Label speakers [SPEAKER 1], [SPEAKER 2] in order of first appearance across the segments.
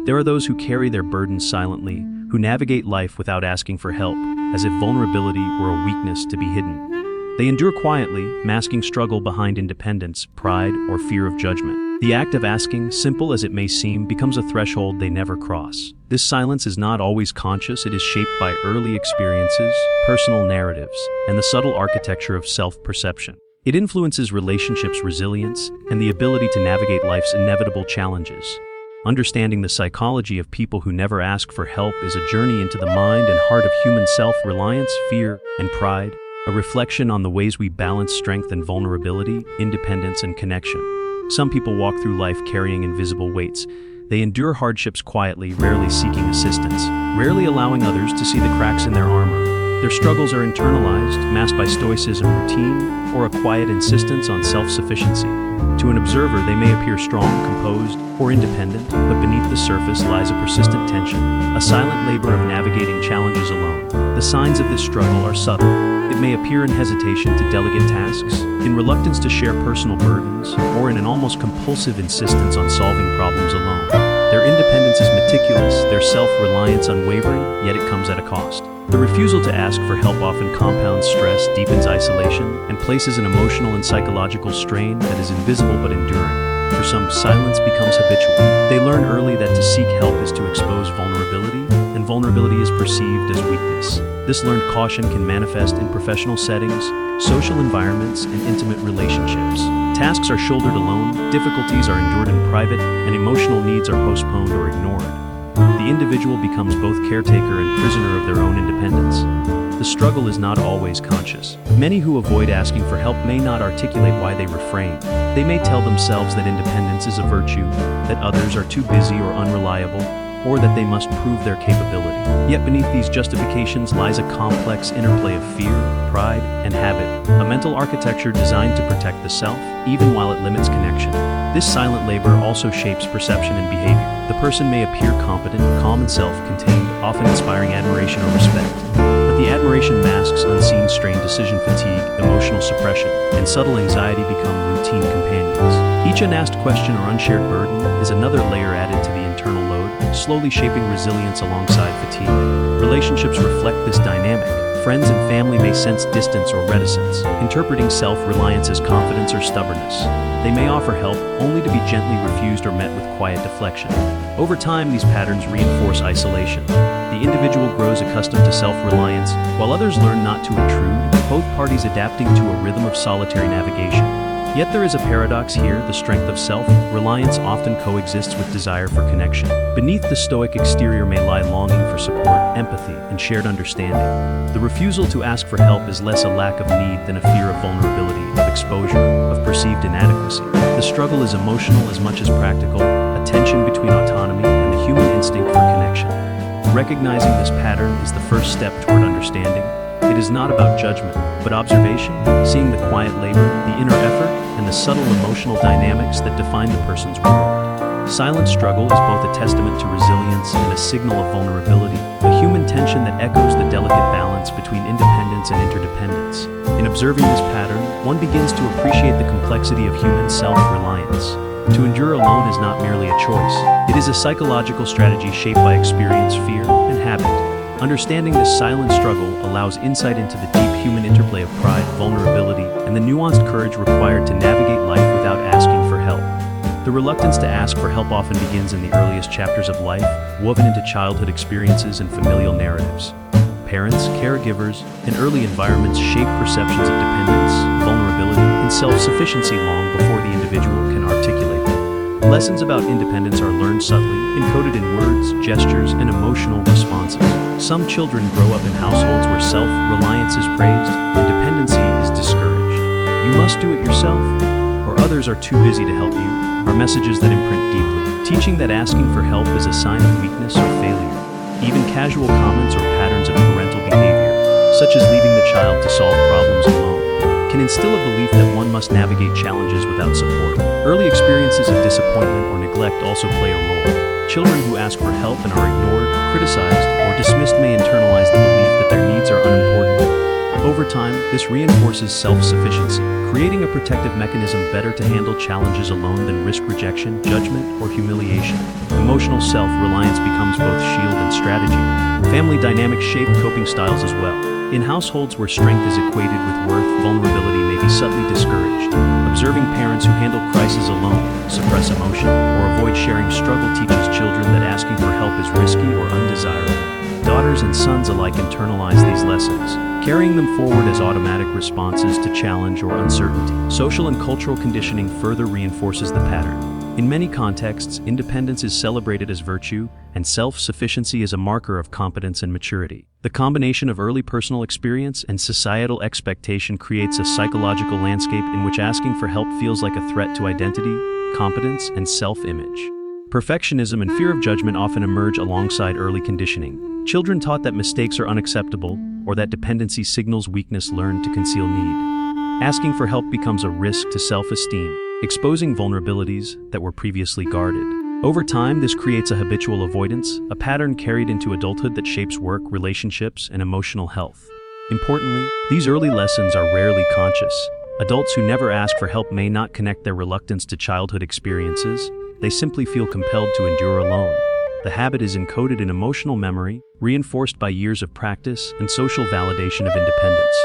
[SPEAKER 1] There are those who carry their burdens silently, who navigate life without asking for help, as if vulnerability were a weakness to be hidden. They endure quietly, masking struggle behind independence, pride, or fear of judgment. The act of asking, simple as it may seem, becomes a threshold they never cross. This silence is not always conscious. It is shaped by early experiences, personal narratives, and the subtle architecture of self-perception. It influences relationships' resilience and the ability to navigate life's inevitable challenges. Understanding the psychology of people who never ask for help is a journey into the mind and heart of human self-reliance, fear, and pride, a reflection on the ways we balance strength and vulnerability, independence and connection. Some people walk through life carrying invisible weights. They endure hardships quietly, rarely seeking assistance, rarely allowing others to see the cracks in their armor. Their struggles are internalized, masked by stoicism, routine, or a quiet insistence on self-sufficiency. To an observer, they may appear strong, composed, or independent, but beneath the surface lies a persistent tension, a silent labor of navigating challenges alone. The signs of this struggle are subtle. It may appear in hesitation to delegate tasks, in reluctance to share personal burdens, or in an almost compulsive insistence on solving problems alone. Their independence is meticulous, their self-reliance unwavering, yet it comes at a cost. The refusal to ask for help often compounds stress, deepens isolation, and places an emotional and psychological strain that is invisible but enduring. For some, silence becomes habitual. They learn early that to seek help is to expose vulnerability, and vulnerability is perceived as weakness. This learned caution can manifest in professional settings, social environments, and intimate relationships. Tasks are shouldered alone, difficulties are endured in private, and emotional needs are postponed or ignored. The individual becomes both caretaker and prisoner of their own independence. The struggle is not always conscious. Many who avoid asking for help may not articulate why they refrain. They may tell themselves that independence is a virtue, that others are too busy or unreliable, or that they must prove their capability. Yet beneath these justifications lies a complex interplay of fear, pride, and habit, a mental architecture designed to protect the self, even while it limits connection. This silent labor also shapes perception and behavior. The person may appear competent, calm and self-contained, often inspiring admiration or respect. But the admiration masks unseen strain, decision fatigue, emotional suppression, and subtle anxiety become routine companions. Each unasked question or unshared burden is another layer added to the internal load, slowly shaping resilience alongside fatigue. Relationships reflect this dynamic. Friends and family may sense distance or reticence, interpreting self-reliance as confidence or stubbornness. They may offer help only to be gently refused or met with quiet deflection. Over time, these patterns reinforce isolation. The individual grows accustomed to self-reliance, while others learn not to intrude, both parties adapting to a rhythm of solitary navigation. Yet there is a paradox here. The strength of self-reliance often coexists with desire for connection. Beneath the stoic exterior may lie longing for support, empathy, and shared understanding. The refusal to ask for help is less a lack of need than a fear of vulnerability, of exposure, of perceived inadequacy. The struggle is emotional as much as practical, a tension between autonomy and the human instinct for connection. Recognizing this pattern is the first step toward understanding. It is not about judgment, but observation, seeing the quiet labor, the inner effort, and the subtle emotional dynamics that define the person's world. Silent struggle is both a testament to resilience and a signal of vulnerability, a human tension that echoes the delicate balance between independence and interdependence. In observing this pattern, one begins to appreciate the complexity of human self-reliance. To endure alone is not merely a choice. It is a psychological strategy shaped by experience, fear, and habit. Understanding this silent struggle allows insight into the deep human interplay of pride, vulnerability, and the nuanced courage required to navigate life without asking for help. The reluctance to ask for help often begins in the earliest chapters of life, woven into childhood experiences and familial narratives. Parents, caregivers, and early environments shape perceptions of dependence, vulnerability, and self-sufficiency long before the individual can articulate them. Lessons about independence are learned subtly, encoded in words, gestures, and emotional responses. Some children grow up in households where self-reliance is praised and dependency is discouraged. You must do it yourself, or others are too busy to help you, are messages that imprint deeply, teaching that asking for help is a sign of weakness or failure. Even casual comments or patterns of parental behavior, such as leaving the child to solve problems alone, can instill a belief that one must navigate challenges without support. Early experiences of disappointment or neglect also play a role. Children who ask for help and are ignored, criticized, or dismissed may internalize the belief that their needs are unimportant. Over Over time, this reinforces self-sufficiency, creating a protective mechanism better to handle challenges alone than risk rejection, judgment, or humiliation. Emotional self-reliance becomes both shield and strategy. Family dynamics shape coping styles as well. In households where strength is equated with worth, vulnerability may be subtly discouraged. Observing parents who handle crises alone, suppress emotion, or avoid sharing struggle teaches children that asking for help is risky or undesirable. Daughters and sons alike internalize these lessons, carrying them forward as automatic responses to challenge or uncertainty. Social and cultural conditioning further reinforces the pattern. In many contexts, independence is celebrated as virtue, and self-sufficiency is a marker of competence and maturity. The combination of early personal experience and societal expectation creates a psychological landscape in which asking for help feels like a threat to identity, competence, and self-image. Perfectionism and fear of judgment often emerge alongside early conditioning. Children taught that mistakes are unacceptable, or that dependency signals weakness learn to conceal need. Asking for help becomes a risk to self-esteem, exposing vulnerabilities that were previously guarded. Over time, this creates a habitual avoidance, a pattern carried into adulthood that shapes work, relationships, and emotional health. Importantly, these early lessons are rarely conscious. Adults who never ask for help may not connect their reluctance to childhood experiences. They simply feel compelled to endure alone. The habit is encoded in emotional memory, reinforced by years of practice and social validation of independence.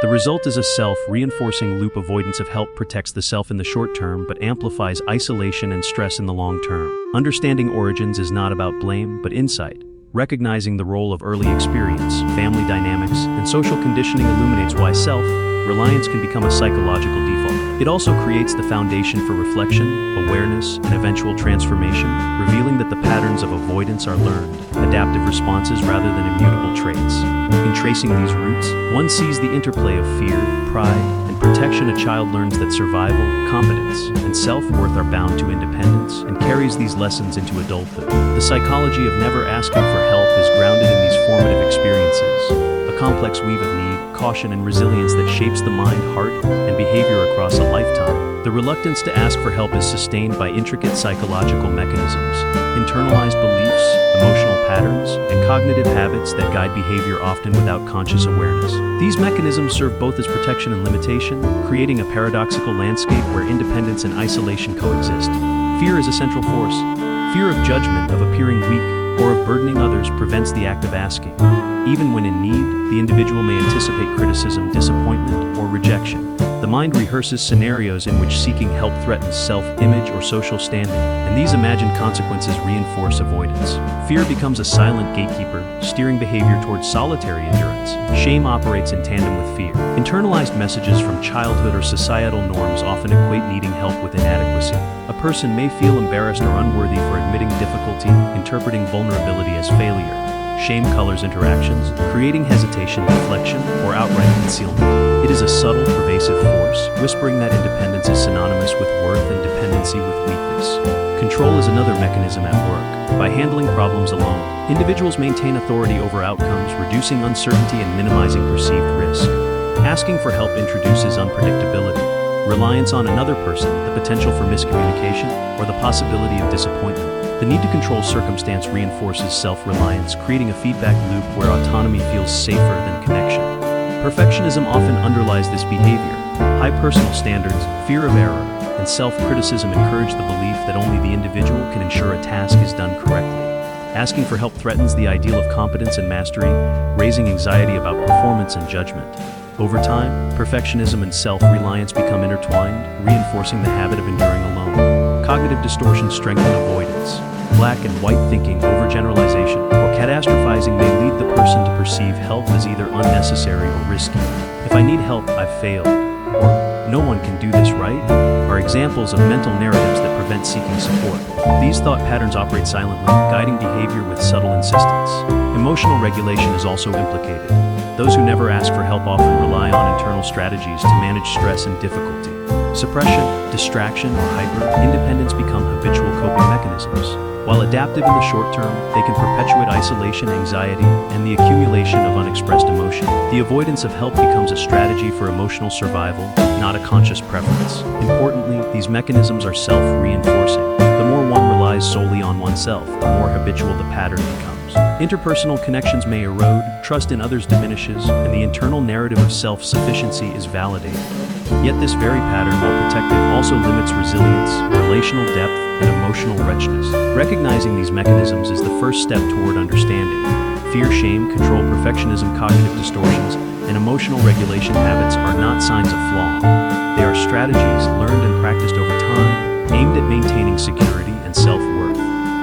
[SPEAKER 1] The result is a self-reinforcing loop. Avoidance of help protects the self in the short term but amplifies isolation and stress in the long term. Understanding origins is not about blame but insight. Recognizing the role of early experience, family dynamics, and social conditioning illuminates why self-reliance can become a psychological default. It also creates the foundation for reflection, awareness, and eventual transformation, revealing that the patterns of avoidance are learned, adaptive responses rather than immutable traits. In tracing these roots, one sees the interplay of fear, pride, and protection. A child learns that survival, competence, and self-worth are bound to independence and carries these lessons into adulthood. The psychology of never asking for help is grounded in these formative experiences, a complex weave of need, caution, and resilience that shapes the mind, heart, and behavior across a lifetime. The reluctance to ask for help is sustained by intricate psychological mechanisms, internalized beliefs, emotional patterns, and cognitive habits that guide behavior often without conscious awareness. These mechanisms serve both as protection and limitation, creating a paradoxical landscape where independence and isolation coexist. Fear is a central force. Fear of judgment, of appearing weak, or of burdening others prevents the act of asking. Even when in need, the individual may anticipate criticism, disappointment, or rejection. The mind rehearses scenarios in which seeking help threatens self-image or social standing, and these imagined consequences reinforce avoidance. Fear becomes a silent gatekeeper, steering behavior towards solitary endurance. Shame operates in tandem with fear. Internalized messages from childhood or societal norms often equate needing help with inadequacy. A person may feel embarrassed or unworthy for admitting difficulty, interpreting vulnerability as failure. Shame colors interactions, creating hesitation, deflection, or outright concealment. It is a subtle, pervasive force, whispering that independence is synonymous with worth and dependency with weakness. Control is another mechanism at work. By handling problems alone, individuals maintain authority over outcomes, reducing uncertainty and minimizing perceived risk. Asking for help introduces unpredictability. Reliance on another person, the potential for miscommunication, or the possibility of disappointment. The need to control circumstance reinforces self-reliance, creating a feedback loop where autonomy feels safer than connection. Perfectionism often underlies this behavior. High personal standards, fear of error, and self-criticism encourage the belief that only the individual can ensure a task is done correctly. Asking for help threatens the ideal of competence and mastery, raising anxiety about performance and judgment. Over time, perfectionism and self-reliance become intertwined, reinforcing the habit of enduring alone. Cognitive distortions strengthen avoidance. Black and white thinking, overgeneralization, or catastrophizing may lead the person to perceive help as either unnecessary or risky. If I need help, I've failed, or no one can do this right, are examples of mental narratives that prevent seeking support. These thought patterns operate silently, guiding behavior with subtle insistence. Emotional regulation is also implicated. Those who never ask for help often rely on internal strategies to manage stress and difficulty. Suppression, distraction, or hyper-independence become habitual coping mechanisms. While adaptive in the short term, they can perpetuate isolation, anxiety, and the accumulation of unexpressed emotion. The avoidance of help becomes a strategy for emotional survival, not a conscious preference. Importantly, these mechanisms are self-reinforcing. The more one relies solely on oneself, the more habitual the pattern becomes. Interpersonal connections may erode, trust in others diminishes, and the internal narrative of self-sufficiency is validated. Yet this very pattern, while protective, also limits resilience, relational depth, and emotional richness. Recognizing these mechanisms is the first step toward understanding. Fear, shame, control, perfectionism, cognitive distortions, and emotional regulation habits are not signs of flaw. They are strategies learned and practiced over time, aimed at maintaining security and self-worth.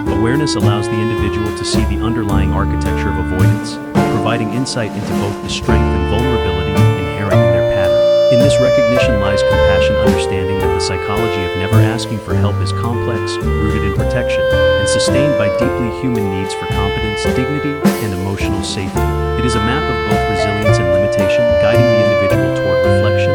[SPEAKER 1] Awareness allows the individual to see the underlying architecture of avoidance, providing insight into both the strength and vulnerability inherent in their pattern. In this recognition lies compassion, understanding that the psychology of never asking for help is complex, rooted in protection, and sustained by deeply human needs for competence, dignity, and emotional safety. It is a map of both resilience and limitation, guiding the individual toward reflection,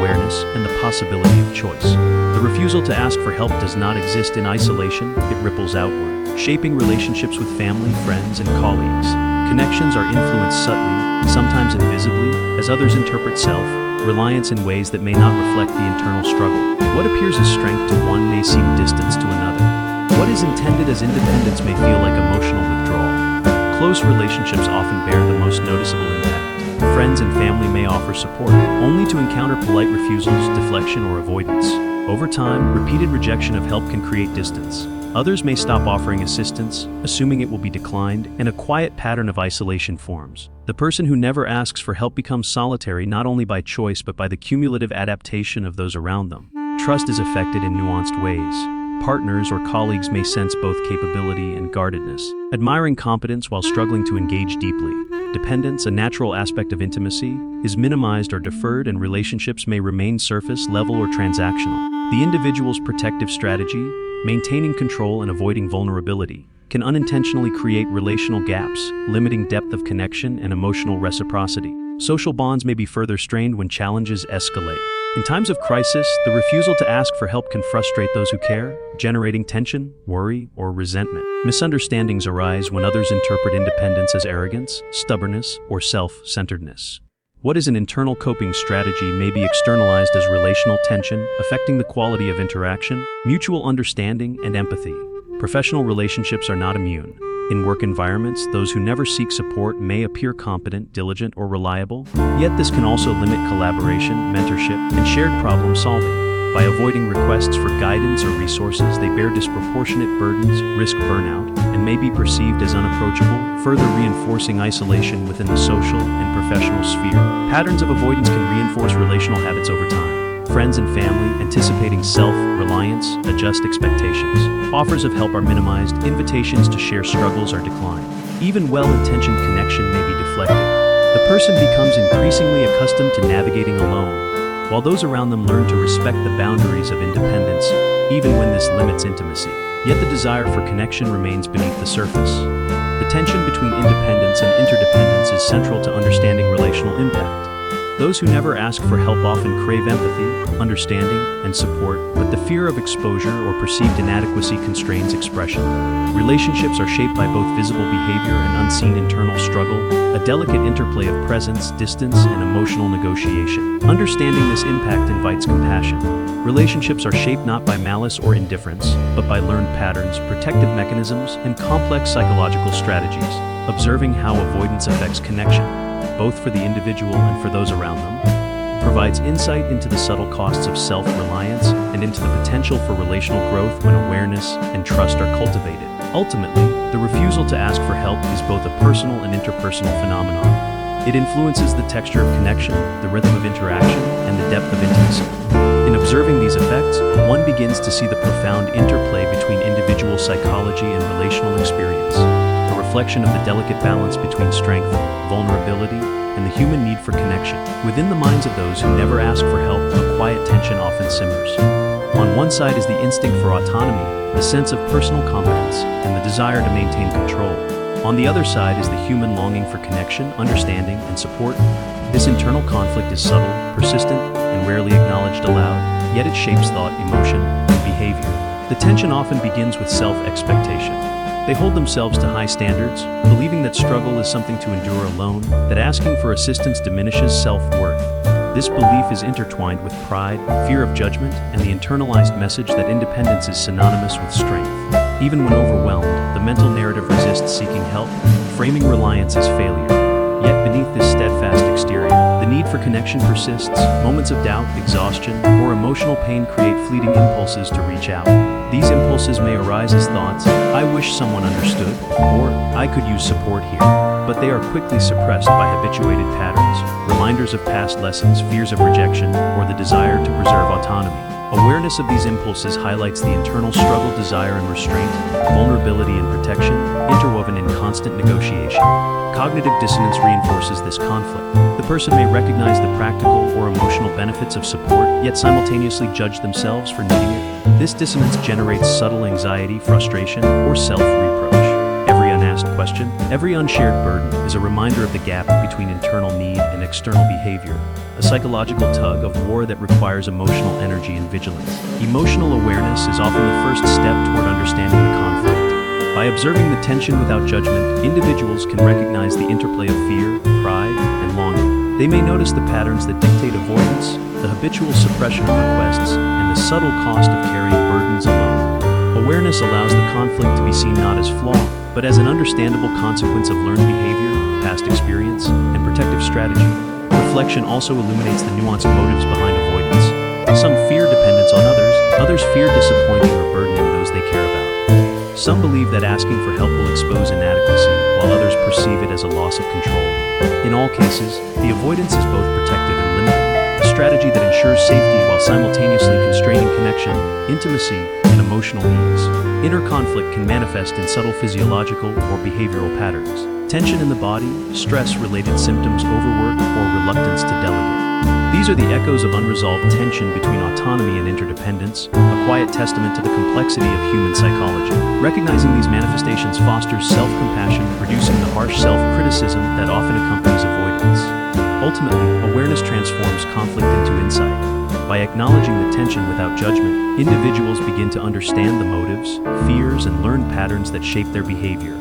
[SPEAKER 1] awareness, and the possibility of choice. The refusal to ask for help does not exist in isolation, it ripples outward, shaping relationships with family, friends, and colleagues. Connections are influenced subtly, sometimes invisibly, as others interpret self-reliance in ways that may not reflect the internal struggle. What appears as strength to one may seem distance to another. What is intended as independence may feel like emotional withdrawal. Close relationships often bear the most noticeable impact. Friends and family may offer support, only to encounter polite refusals, deflection, or avoidance. Over time, repeated rejection of help can create distance. Others may stop offering assistance, assuming it will be declined, and a quiet pattern of isolation forms. The person who never asks for help becomes solitary not only by choice but by the cumulative adaptation of those around them. Trust is affected in nuanced ways. Partners or colleagues may sense both capability and guardedness, admiring competence while struggling to engage deeply. Dependence, a natural aspect of intimacy, is minimized or deferred, and relationships may remain surface level or transactional. The individual's protective strategy, maintaining control and avoiding vulnerability, can unintentionally create relational gaps, limiting depth of connection and emotional reciprocity. Social bonds may be further strained when challenges escalate. In times of crisis, the refusal to ask for help can frustrate those who care, generating tension, worry, or resentment. Misunderstandings arise when others interpret independence as arrogance, stubbornness, or self-centeredness. What is an internal coping strategy may be externalized as relational tension, affecting the quality of interaction, mutual understanding, and empathy. Professional relationships are not immune. In work environments, those who never seek support may appear competent, diligent, or reliable, yet this can also limit collaboration, mentorship, and shared problem solving. By avoiding requests for guidance or resources, they bear disproportionate burdens, risk burnout, and may be perceived as unapproachable, further reinforcing isolation within the social and professional sphere. Patterns of avoidance can reinforce relational habits over time. Friends and family, anticipating self-reliance, adjust expectations. Offers of help are minimized, invitations to share struggles are declined. Even well-intentioned connection may be deflected. The person becomes increasingly accustomed to navigating alone, while those around them learn to respect the boundaries of independence, even when this limits intimacy. Yet the desire for connection remains beneath the surface. The tension between independence and interdependence is central to understanding relational impact. Those who never ask for help often crave empathy, understanding, and support, but the fear of exposure or perceived inadequacy constrains expression. Relationships are shaped by both visible behavior and unseen internal struggle, a delicate interplay of presence, distance, and emotional negotiation. Understanding this impact invites compassion. Relationships are shaped not by malice or indifference, but by learned patterns, protective mechanisms, and complex psychological strategies. Observing how avoidance affects connection, both for the individual and for those around them, provides insight into the subtle costs of self-reliance and into the potential for relational growth when awareness and trust are cultivated. Ultimately, the refusal to ask for help is both a personal and interpersonal phenomenon. It influences the texture of connection, the rhythm of interaction, and the depth of intimacy. In observing these effects, one begins to see the profound interplay between individual psychology and relational experience, a reflection of the delicate balance between strength, vulnerability, and the human need for connection. Within the minds of those who never ask for help, a quiet tension often simmers. On one side is the instinct for autonomy, the sense of personal competence, and the desire to maintain control. On the other side is the human longing for connection, understanding, and support. This internal conflict is subtle, persistent, and rarely acknowledged aloud, yet it shapes thought, emotion, and behavior. The tension often begins with self-expectation. They hold themselves to high standards, believing that struggle is something to endure alone, that asking for assistance diminishes self-worth. This belief is intertwined with pride, fear of judgment, and the internalized message that independence is synonymous with strength. Even when overwhelmed, the mental narrative resists seeking help, framing reliance as failure. Yet beneath this steadfast exterior, the need for connection persists. Moments of doubt, exhaustion, or emotional pain create fleeting impulses to reach out. These impulses may arise as thoughts, "I wish someone understood," or "I could use support here." But they are quickly suppressed by habituated patterns, reminders of past lessons, fears of rejection, or the desire to preserve autonomy. Awareness of these impulses highlights the internal struggle, desire and restraint, vulnerability and protection, interwoven in constant negotiation. Cognitive dissonance reinforces this conflict. The person may recognize the practical or emotional benefits of support, yet simultaneously judge themselves for needing it. This dissonance generates subtle anxiety, frustration, or self-reproach. Every unasked question, every unshared burden is a reminder of the gap between internal need and external behavior, a psychological tug of war that requires emotional energy and vigilance. Emotional awareness is often the first step toward understanding the conflict. By observing the tension without judgment, individuals can recognize the interplay of fear, pride, and longing. They may notice the patterns that dictate avoidance, the habitual suppression of requests, and the subtle cost of carrying burdens alone. Awareness allows the conflict to be seen not as flaw, but as an understandable consequence of learned behavior, past experience, and protective strategy. Reflection also illuminates the nuanced motives behind avoidance. Some fear dependence on others fear disappointing or burdening those they care about. Some believe that asking for help will expose inadequacy, while others perceive it as a loss of control. In all cases, the avoidance is both protective and limiting, a strategy that ensures safety while simultaneously constraining connection, intimacy, and emotional ease. Inner conflict can manifest in subtle physiological or behavioral patterns. Tension in the body, stress-related symptoms, overwork, or reluctance to delegate. These are the echoes of unresolved tension between autonomy and interdependence, a quiet testament to the complexity of human psychology. Recognizing these manifestations fosters self-compassion, reducing the harsh self-criticism that often accompanies avoidance. Ultimately, awareness transforms conflict into insight. By acknowledging the tension without judgment, individuals begin to understand the motives, fears, and learned patterns that shape their behavior.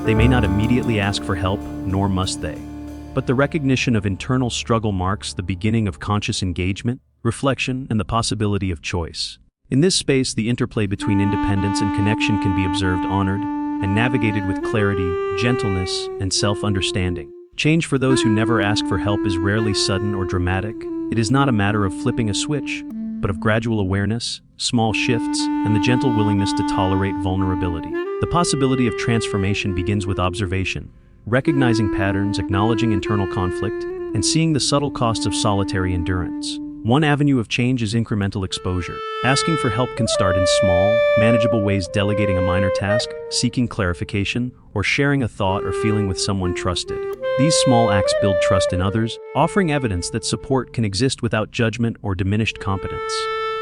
[SPEAKER 1] They may not immediately ask for help, nor must they. But the recognition of internal struggle marks the beginning of conscious engagement, reflection, and the possibility of choice. In this space, the interplay between independence and connection can be observed, honored, and navigated with clarity, gentleness, and self-understanding. Change for those who never ask for help is rarely sudden or dramatic. It is not a matter of flipping a switch, but of gradual awareness, small shifts, and the gentle willingness to tolerate vulnerability. The possibility of transformation begins with observation, recognizing patterns, acknowledging internal conflict, and seeing the subtle costs of solitary endurance. One avenue of change is incremental exposure. Asking for help can start in small, manageable ways, delegating a minor task, seeking clarification, or sharing a thought or feeling with someone trusted. These small acts build trust in others, offering evidence that support can exist without judgment or diminished competence.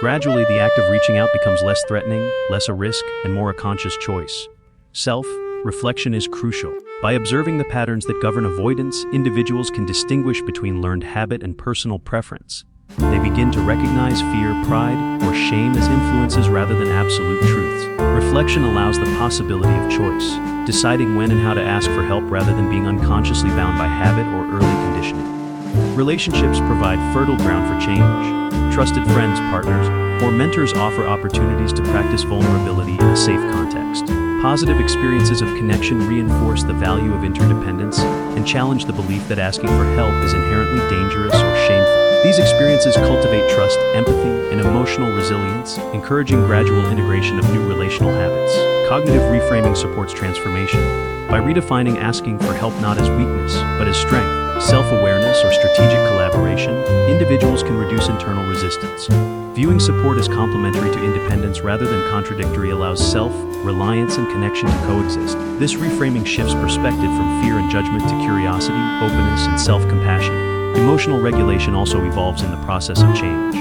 [SPEAKER 1] Gradually, the act of reaching out becomes less threatening, less a risk, and more a conscious choice. Self-reflection is crucial. By observing the patterns that govern avoidance, individuals can distinguish between learned habit and personal preference. They begin to recognize fear, pride, or shame as influences rather than absolute truths. Reflection allows the possibility of choice, deciding when and how to ask for help rather than being unconsciously bound by habit or early conditioning. Relationships provide fertile ground for change. Trusted friends, partners, or mentors offer opportunities to practice vulnerability in a safe context. Positive experiences of connection reinforce the value of interdependence and challenge the belief that asking for help is inherently dangerous or shameful. These experiences cultivate trust, empathy, and emotional resilience, encouraging gradual integration of new relational habits. Cognitive reframing supports transformation. By redefining asking for help not as weakness, but as strength, self-awareness, or strategic collaboration, individuals can reduce internal resistance. Viewing support as complementary to independence rather than contradictory allows self-reliance and connection to coexist. This reframing shifts perspective from fear and judgment to curiosity, openness, and self-compassion. Emotional regulation also evolves in the process of change.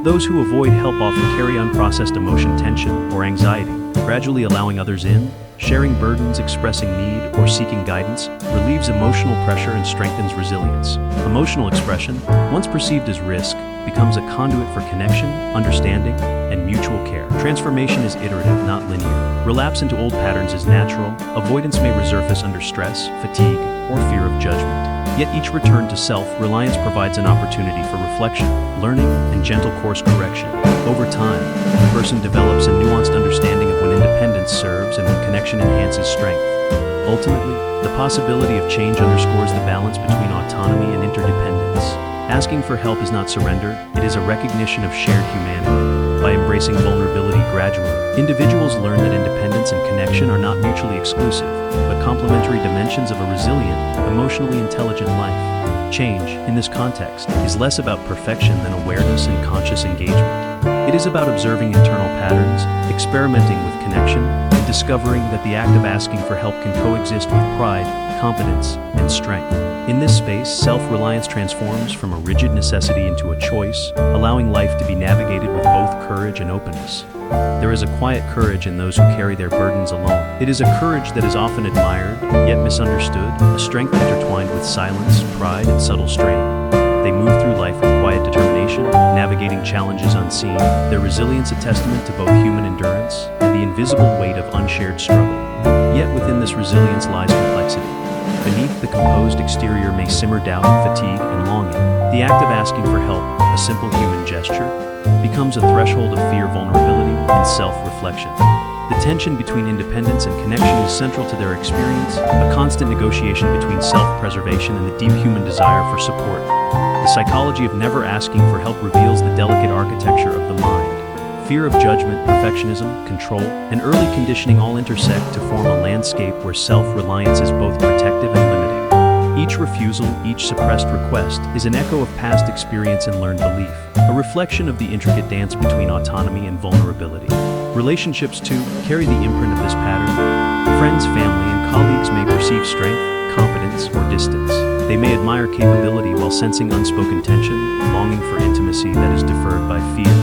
[SPEAKER 1] Those who avoid help often carry unprocessed emotion, tension, or anxiety. Gradually allowing others in, sharing burdens, expressing need, or seeking guidance relieves emotional pressure and strengthens resilience. Emotional expression, once perceived as risk, becomes a conduit for connection, understanding, and mutual care. Transformation is iterative, not linear. Relapse into old patterns is natural. Avoidance may resurface under stress, fatigue, or fear of judgment. Yet each return to self-reliance provides an opportunity for reflection, learning, and gentle course correction. Over time, the person develops a nuanced understanding of when independence serves and when connection enhances strength. Ultimately, the possibility of change underscores the balance between autonomy and interdependence. Asking for help is not surrender, it is a recognition of shared humanity. By embracing vulnerability gradually, individuals learn that independence and connection are not mutually exclusive, but complementary dimensions of a resilient, emotionally intelligent life. Change, in this context, is less about perfection than awareness and conscious engagement. It is about observing internal patterns, experimenting with connection, and discovering that the act of asking for help can coexist with pride, confidence, and strength. In this space, self-reliance transforms from a rigid necessity into a choice, allowing life to be navigated with both courage and openness. There is a quiet courage in those who carry their burdens alone. It is a courage that is often admired, yet misunderstood, a strength intertwined with silence, pride, and subtle strain. They move through life with quiet determination, navigating challenges unseen, their resilience a testament to both human endurance and the invisible weight of unshared struggle. Yet within this resilience lies complexity. Beneath the composed exterior may simmer doubt, fatigue, and longing. The act of asking for help, a simple human gesture, becomes a threshold of fear, vulnerability, and self-reflection. The tension between independence and connection is central to their experience, a constant negotiation between self-preservation and the deep human desire for support. The psychology of never asking for help reveals the delicate architecture of the mind. Fear of judgment, perfectionism, control, and early conditioning all intersect to form a landscape where self-reliance is both protective and limiting. Each refusal, each suppressed request, is an echo of past experience and learned belief, a reflection of the intricate dance between autonomy and vulnerability. Relationships, too, carry the imprint of this pattern. Friends, family, and colleagues may perceive strength, competence, or distance. They may admire capability while sensing unspoken tension, longing for intimacy that is deferred by fear.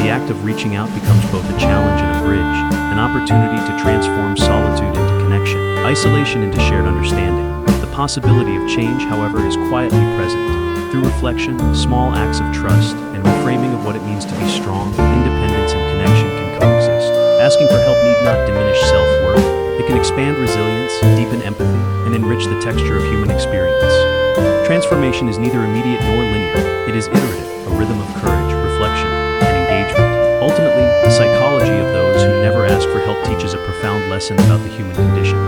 [SPEAKER 1] The act of reaching out becomes both a challenge and a bridge, an opportunity to transform solitude into connection, isolation into shared understanding. The possibility of change, however, is quietly present. Through reflection, small acts of trust, and reframing of what it means to be strong, independence and connection can coexist. Asking for help need not diminish self-worth. It can expand resilience, deepen empathy, and enrich the texture of human experience. Transformation is neither immediate nor linear. It is iterative, a rhythm of courage, reflection, and engagement. Ultimately, the psychology of those who never ask for help teaches a profound lesson about the human condition.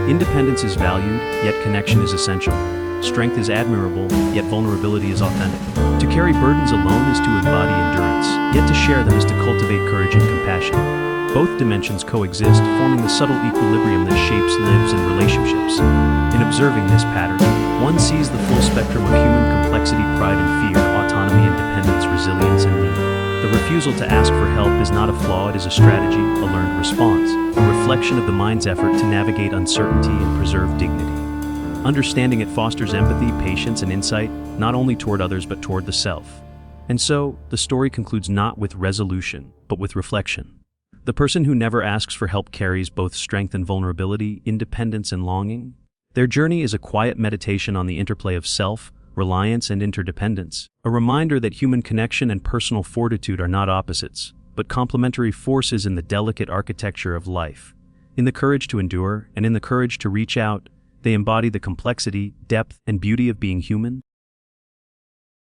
[SPEAKER 1] Independence is valued, yet connection is essential. Strength is admirable, yet vulnerability is authentic. To carry burdens alone is to embody endurance, yet to share them is to cultivate courage and compassion. Both dimensions coexist, forming the subtle equilibrium that shapes lives and relationships. In observing this pattern, one sees the full spectrum of human complexity, pride and fear, autonomy and dependence, resilience and need. The refusal to ask for help is not a flaw, it is a strategy, a learned response, a reflection of the mind's effort to navigate uncertainty and preserve dignity. Understanding it fosters empathy, patience, and insight, not only toward others but toward the self. And so, the story concludes not with resolution, but with reflection. The person who never asks for help carries both strength and vulnerability, independence and longing. Their journey is a quiet meditation on the interplay of self, reliance, and interdependence, a reminder that human connection and personal fortitude are not opposites, but complementary forces in the delicate architecture of life. In the courage to endure, and in the courage to reach out, they embody the complexity, depth, and beauty of being human.